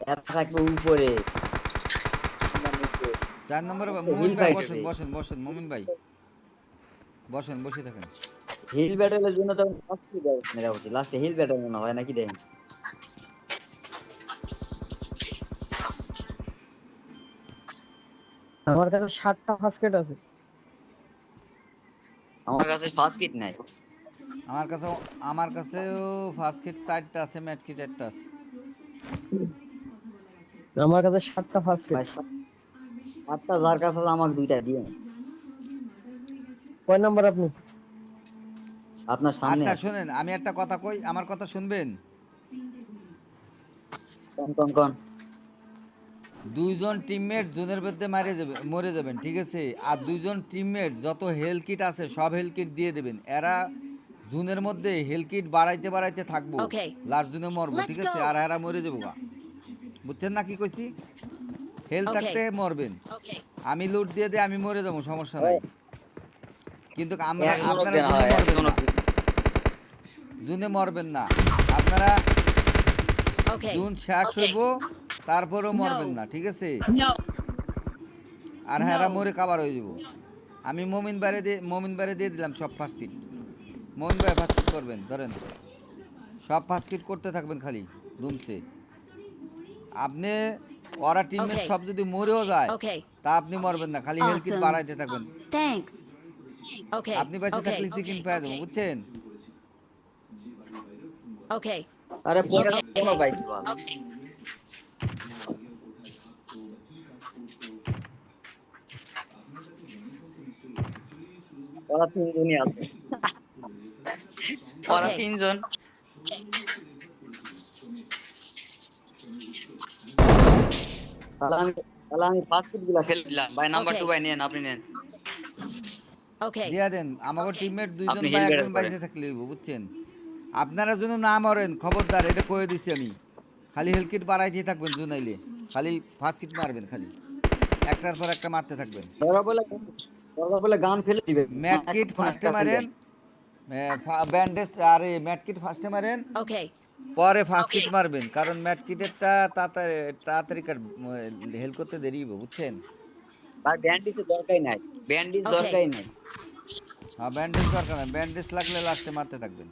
এরা থাকবে উপরে। 4 নম্বরে মুমিন হিল ভাই ফাইট বসেন হবে। বসেন বসেন মুমিন ভাই বসেন, বসে থাকেন। হিল ব্যাটলের জন্য তো লাস্টে দেওয়া উচিত, লাস্টে হিল ব্যাটল মনে হয় নাকি দেখেন। আমার কাছে 7টা ফাস্কেট আছে। আমার কাছে ফার্স্ট কিট নাই। আমার কাছেও আমার কাছেও ফার্স্ট কিট 4টা আছে, ম্যাট কিট 1টা আছে। আমার কাছে 7টা ফাস্কেট। ভাই সাতটা যার কাছে আছে, আমাকে দুইটা দিয়ে। কয় নাম্বার আপনি? আপনার সামনে আচ্ছা আছে। শুনেন, আমি একটা কথা কই, আমার কথা শুনবেন। কোন কোন কোন? 2জন টিমমেট জোনের মধ্যে মরে যাবেন, ঠিক আছে? আর 2জন টিমমেট যত হেলথ কিট আছে সব হেলথ কিট দিয়ে দেবেন। এরা জোনের মধ্যে হেলথ কিট বাড়াইতে বাড়াইতে থাকবো, Okay, লাস্ট জোনে মরবো, let's ঠিক আছে? go. আর এরা মরে যাবো গা। বুঝছেন না কি কইছি? হেলথ Okay, থাকতে মরবেন। okay, আমি লুট দিয়ে দিয়ে আমি মরে যাবো, সমস্যা নাই। কিন্তু একজনক আপনারা দেন, জুনে হয় মরবেন না, একজনক। জুনে মরবেন না আপনারা। okay. জুন শেষ হইব, তারপরেও মরবেন No, না, ঠিক আছে? no, আর হ্যাঁ এরা no. মরে কাবার হয়ে যাব। আমি মমিন বারে দিয়ে দিলাম সব ফার্স্ট কিট। মমিন ভাই ফার্স্ট কিট করবেন, ধরেন সব ফার্স্ট কিট করতে থাকবেন খালি দুমছে। আপনি ওরা টিমমেট Okay, সব যদি মরেও যায় okay. তা আপনি মরবেন না, খালি হেলথ কিট Awesome. বাড়াইতে থাকবেন। Thanks. Okay, আপনি বেঁচে okay, থাকলে চিকেন পেয়ে যাবো, বুঝছেন? okay, আরে পরে কোনো okay. পাইছি ভালো। ওরা তিনজনই আছে, ওরা Okay. তিনজন। তাহলে আমি তাহলে আমি ফার্স্ট কিট গুলা ফেলে দিলাম ভাই। নাম্বার 2 Okay, ভাই নেন, আপনি নেন। okay, দিয়া দেন আমাকে টিমমেট 2জন আপনি বা হিল ব্যাটল 1জন করেন। বাইসে থাকলে হইব, বুঝছেন? আপনারা যেন না মরেন, খবরদার, এটা কয়ে দিছি আমি। খালি হেলথ কিট বাড়াইতে থাকবেন, জুনাইলে খালি ফার্স্ট কিট মারবেন, খালি একটার পর একটা মারতে থাকবেন। দরকার বলে গান ফেলে দিবে। ম্যাট কিট এখন ফার্স্টে একটা মারেন, খুলবেন। ব্যান্ডেজ আরে ম্যাট কিট ফার্স্টে মারেন, okay, পরে ফার্স্ট কিট মারবেন, কারণ ম্যাট কিটেরটা তাড়াতাড়ি তাড়াতাড়ি হেল করতে দেরি হইব, বুঝছেন? ভাই ব্যান্ডিজের দরকারই নাই, ব্যান্ডিজ okay, দরকারই নাই। হ্যাঁ ব্যান্ডেজ দরকার না, ব্যান্ডেজ লাগলে লাস্টে মারতে থাকবেন।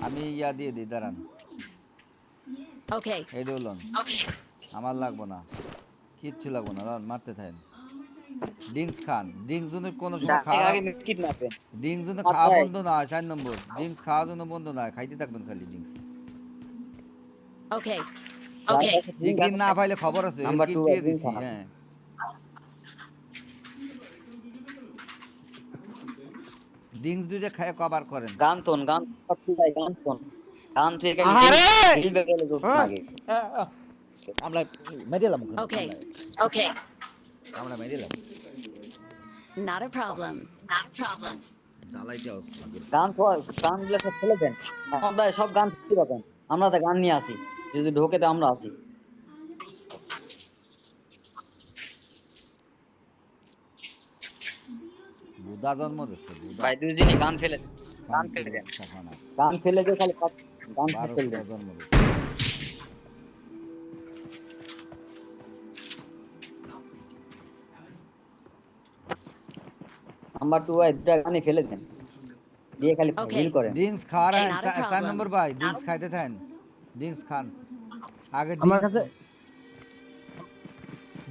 আমি ইয়া দিয়ে দিই, দাঁড়ান, okay, এই ডোলন আমার লাগবো না, কিচ্ছু লাগবো না, দাঁড়ান, মারতে থাকেন। ড্রিঙ্কস খান, ড্রিঙ্কস জন্য কোনো সময় আগে খাওয়া, আগে মিটকিট মারবেন। ড্রিঙ্কস জন্য খাওয়া মাথায় বন্ধ না হয়, 4 নম্বর ড্রিঙ্কস খাওয়ার জন্য বন্ধ না হয়, খাইতে থাকবেন খালি ড্রিঙ্কস। okay, যার okay, কাছে ড্রিঙ্ক চিকেন আছে, না পাইলে খবর আছে, হেল নাম্বার কিট 2 দিয়ে ড্রিঙ্ক দিছি, খান। হ্যাঁ। ড্রিঙ্কস দুইটা খায় কভার করেন। গান তোন, গান সব ভাই, গান তোন। গান থেকে আহারে হিল ব্যাটল করতে হ্যাঁ, আগে। আমরা মেরে এলাম ওখানে, okay, আমরা okay. আমরা মেরে এলাম, Not a problem. Not a problem. জ্বালাইতে হবে। গান তো, গান গুলো সব ফেলে দেন। আমরা সব গান ফেলে পাবেন। আমরা তো গান নিয়ে আসি, যদি ঢোকে তো আমরা আসি। বুদা জন্ম দিচ্ছে, বুদা ভাই দুইজনই গান ফেলে দেন, গান শান্তি ফেলে দেন। সাফানা গান ফেলে দিয়ে খালি গান ফেলে 1200 দেন। জন্ম দিচ্ছে। নাম্বার 2 ভাই দুটা গানই ফেলে দেন, দিয়ে খালি Okay. হিল করেন। ড্রিঙ্কস খাওয়ার Hey, হ্যাঁ, not a 4 problem. নম্বর ভাই, ড্রিঙ্কস খাইতে থাকেন, ড্রিঙ্কস খান আগে। আমার কাছে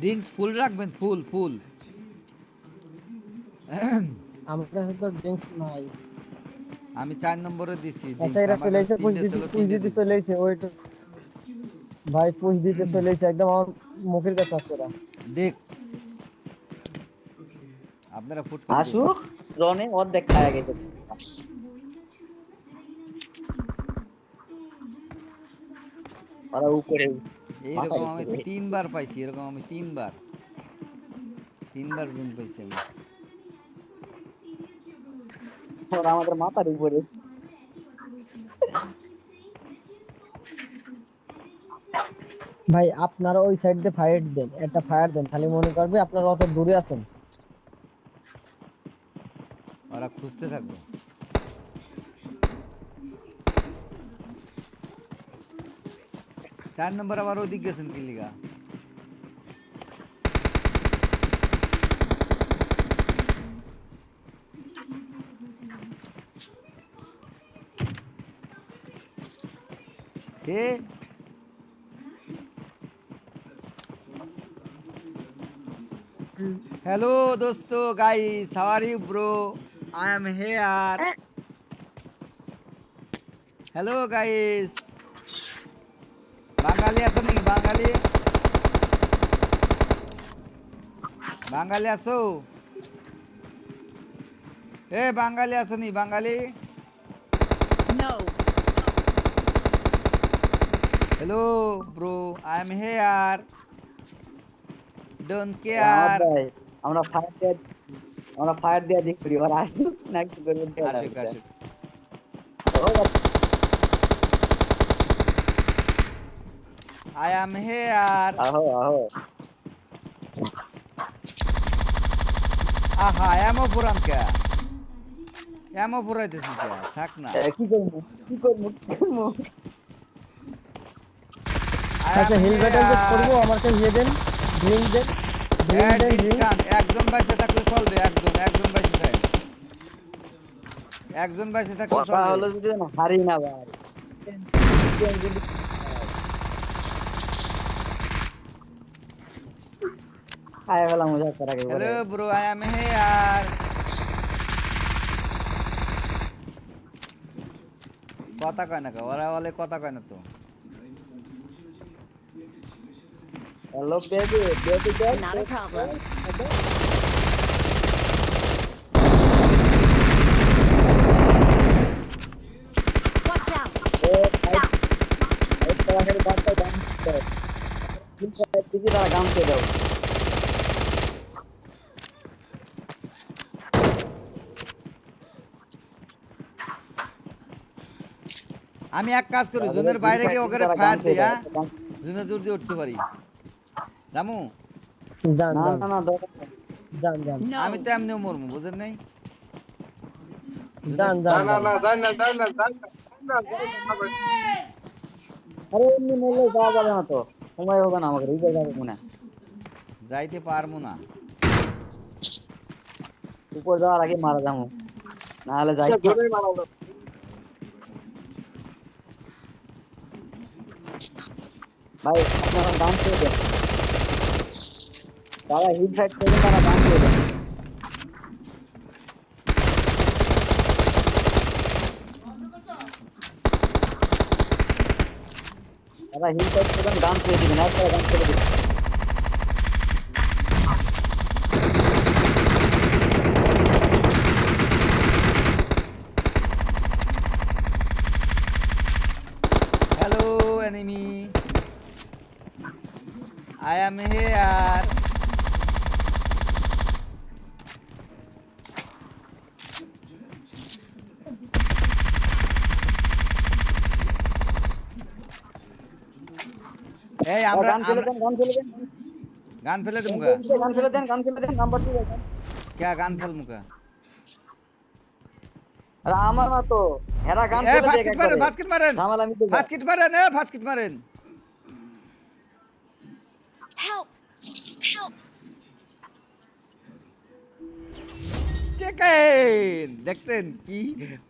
ড্রিঙ্কস ফুল রাখবেন, ফুল ফুল। আমার কাছে তো ড্রিঙ্কস নাই। আমি 4 নম্বরে দিছি আচ্ছা ড্রিঙ্কস, এরা আমার চলে কাছে এসে পুশ 3টে দিতে, ছিল, পুশ 3টে দিতে দিছি। চলে এসে ওইট। ভাই পুশ দিতে চলে এসে একদম আমার মুখের কাছে আছে ওরা। দেখ আপনারা ফুট করে দেন। আসুক রনে অর্ধেক খায়া গেছে। ওরা উপরে এইরকম মাথায় আমি উপরে। 3বার পাইছি, এরকম আমি 3বার, 3বার জুন পাইছি আমি। ওরা আমাদের মাথার উপরে। ভাই আপনারা ওই সাইড দিয়ে ফায়ার দেন, একটা ফায়ার দেন, খালি মনে করবে আপনারা অত দূরে আছেন। ওরা খুঁজতে থাকবে। 4 নম্বর আবার ওদিক গেছেন কি লিগা? এ हेलो दोस्तों guys how are you bro I am here hello guys Bengali আছো নাকি বাঙালি বাঙালি আছো এ বাঙালি আছো নি Bengali No. Hello bro I am here don't আমার केयर ভাই আমরা ফায়ার দিয়ে দিক করি আর আসুক না কি করবে দেওয়া आशुक লাগবে। आशुक ও বাবা, आई एम हियर আহো আহো आहा एमो पुरान क्या एमो पुराइতেছি क्या থাক না কি করবো কি করবো কি করবো I আচ্ছা am হিল ব্যাটেল here. করবো আমাকে ইয়ে দেন ড্রিঙ্ক দেন হ্যাঁ, ড্রিঙ্ক দেন ড্রিঙ্ক ডিসকাউন্ট একজন বাইসে থাকলে চলবে একজন বাইসে থাকে একজন বাইসে থাকলে কথা হলো চলবে যদি না হারি না ভাই খায় ফেলা মজা করা কে হ্যালো করে ব্রো আই এম হিয়ার কথা কয় না কা ওরা বলে কথা কয় না তো hello baby baby Not a problem. Watch out. গান কে দাও আমি এক কাজ করি জোনের বাইরে গিয়ে ওকে ফায়ার দিই হ্যাঁ জোনের দূর দিয়ে উঠতে পারি রামু যান না যান না না দরকার নেই। যান যান No. আমি তো এমনিও মরমু বুঝেন নাই যান যান আরে এমনি মরলে যাওয়া যাবে না তো সময় হবে না আমাকে রিজার্ভ যাবে মনে হয়। যাইতে পারবো না উপর যাওয়ার আগে মারা যাবো না হলে যাই ভাই আপনারা গান করে দেন তারা হিট ফাইট করবে তারা গান করে দেন তারা হিট ফাইট করবেন গান করে দিবেন একটা গান করে দিবেন hello enemy I am here এই আমরা গান ফেলে দেন গান ফেলে দেন গান ফেলে দেবো গান ফেলে দেন গান ফেলে দেন নাম্বার 2 क्या গান ফেল মুকা আরে আমার না তো হেরা গান এ ফেলে দেখ ফাস্কিট মারেন ফাস্কিট মারেন ঝামেলা আমি তো ফাস্কিট মারেন এ ফাস্কিট মারেন Help. Help. চেকেন দেখছেন কি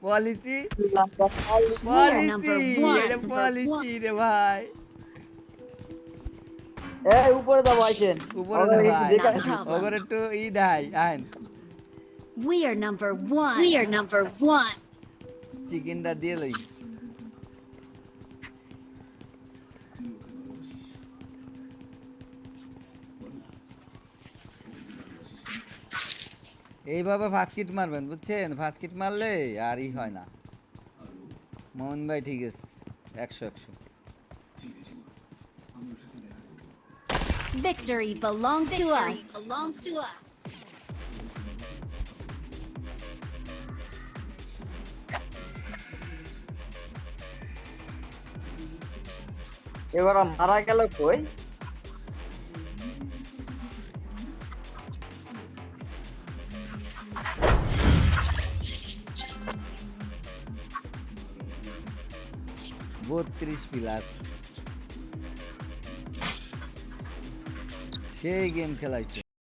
পলিসি number পলিসি one, এটা number পলিসি রে ভাই এই উপরে দাও আইছেন উপরে ভাই ওগর একটু ই দেয় আইন We are number one. We are number one. চিকেনটা দিয়ে লই এইভাবে ফাস্কিট মারবেন বুঝছেন ফাস্কিট মারলে আর ই হয় না মোহন ভাই ঠিক আছে 100 Victory belongs to us. Belongs to us. এবার মারা গেল কই বত্রিশ প্লাস সেই গেম খেলাইছে